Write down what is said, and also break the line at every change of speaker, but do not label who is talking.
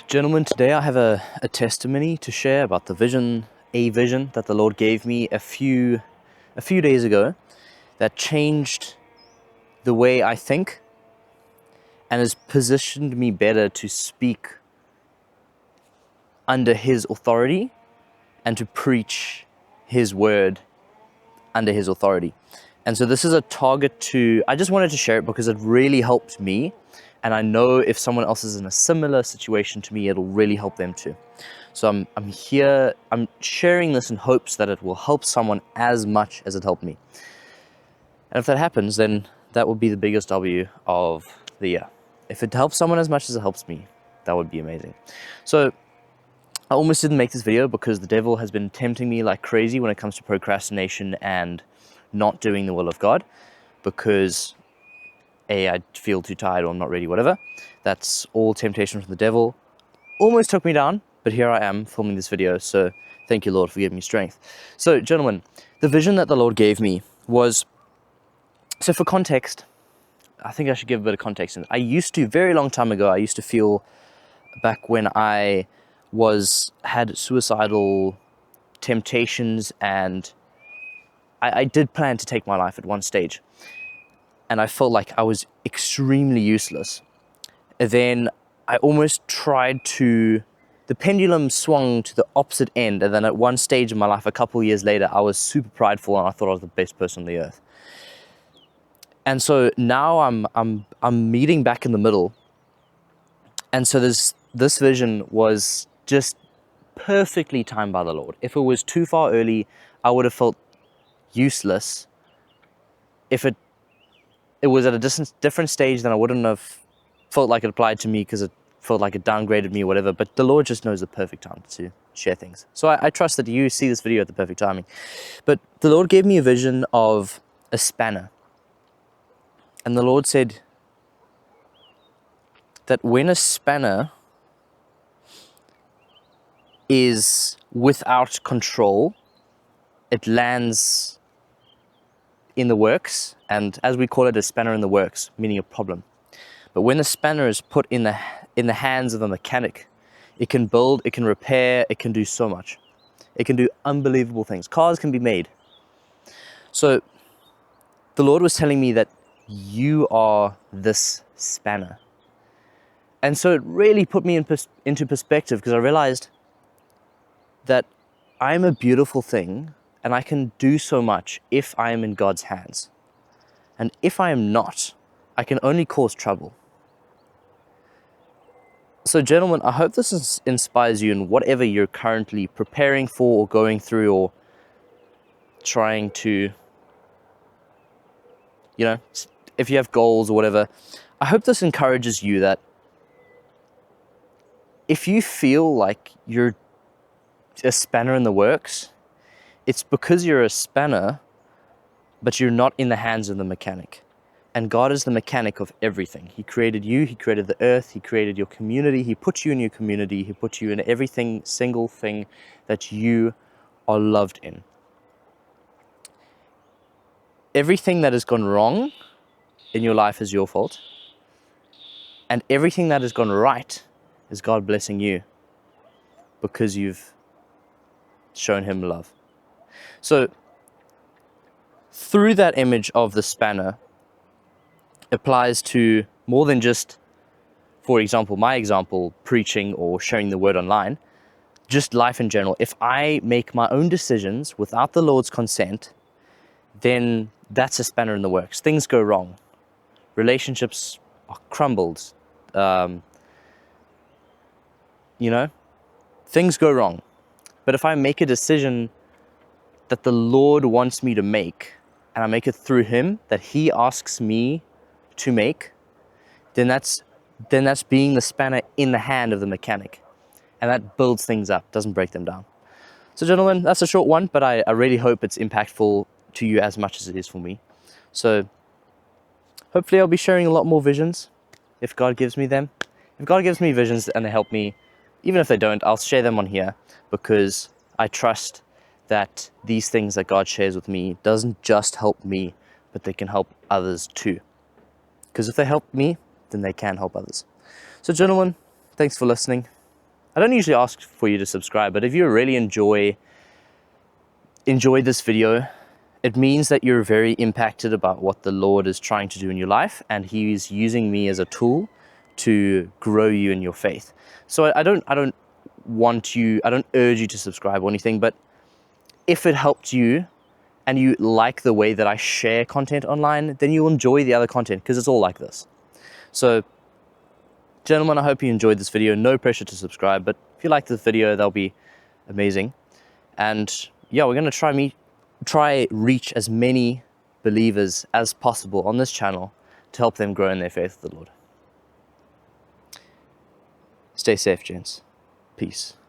Gentlemen, today I have a testimony to share about a vision that the Lord gave me a few days ago that changed the way I think and has positioned me better to speak under His authority and to preach His word under His authority. And so this is a target I just wanted to share it because it really helped me. And I know if someone else is in a similar situation to me, it'll really help them too. So I'm sharing this in hopes that it will help someone as much as it helped me. And if that happens, then that would be the biggest W of the year. If it helps someone as much as it helps me, that would be amazing. So I almost didn't make this video because the devil has been tempting me like crazy when it comes to procrastination and not doing the will of God, because I feel too tired or I'm not ready, whatever. That's all temptation from the devil. Almost took me down, but here I am filming this video, so thank you, Lord, for giving me strength. So, gentlemen, the vision that the Lord gave me was, so for context, I think I should give a bit of context. I used to, very long time ago, I used to feel, back when I had suicidal temptations, and I did plan to take my life at one stage. And I felt like I was extremely useless. And then I almost the pendulum swung to the opposite end. And then at one stage in my life, a couple of years later, I was super prideful and I thought I was the best person on the earth. And so now I'm meeting back in the middle. And so this vision was just perfectly timed by the Lord. If it was too far early, I would have felt useless. If it was at a different stage, then I wouldn't have felt like it applied to me because it felt like it downgraded me or whatever. But the Lord just knows the perfect time to share things. So I trust that you see this video at the perfect timing. But the Lord gave me a vision of a spanner. And the Lord said that when a spanner is without control, it lands in the works, and as we call it, a spanner in the works, meaning a problem. But when the spanner is put in the hands of a mechanic, it can build, it can repair, it can do so much. It can do unbelievable things. Cars can be made. So the Lord was telling me that you are this spanner. And so it really put me into perspective, because I realized that I'm a beautiful thing and I can do so much if I am in God's hands. And if I am not, I can only cause trouble. So gentlemen, I hope this inspires you in whatever you're currently preparing for or going through or trying to, if you have goals or whatever. I hope this encourages you that if you feel like you're a spanner in the works, it's because you're a spanner, but you're not in the hands of the mechanic. And God is the mechanic of everything. He created you, He created the earth, He created your community, He put you in your community, He put you in everything, single thing that you are loved in. Everything that has gone wrong in your life is your fault. And everything that has gone right is God blessing you because you've shown Him love. So through that image of the spanner applies to more than just, for example, my example, preaching or sharing the word online, just life in general. If I make my own decisions without the Lord's consent, then that's a spanner in the works. Things go wrong. Relationships are crumbled. Things go wrong. But if I make a decision that the Lord wants me to make, and I make it through Him, that He asks me to make, then that's being the spanner in the hand of the mechanic. And that builds things up, doesn't break them down. So gentlemen, that's a short one, but I really hope it's impactful to you as much as it is for me. So hopefully I'll be sharing a lot more visions if God gives me them. If God gives me visions and they help me, even if they don't, I'll share them on here, because I trust that these things that God shares with me doesn't just help me, but they can help others too. Because if they help me, then they can help others. So gentlemen, thanks for listening. I don't usually ask for you to subscribe, but if you really enjoyed this video, it means that you're very impacted about what the Lord is trying to do in your life, and He's using me as a tool to grow you in your faith. So I don't urge you to subscribe or anything, but if it helped you and you like the way that I share content online, then you'll enjoy the other content because it's all like this. So gentlemen, I hope you enjoyed this video. No pressure to subscribe, but if you like this video, that'll be amazing. And yeah, we're going to try reach as many believers as possible on this channel to help them grow in their faith with the Lord. Stay safe, gents. Peace.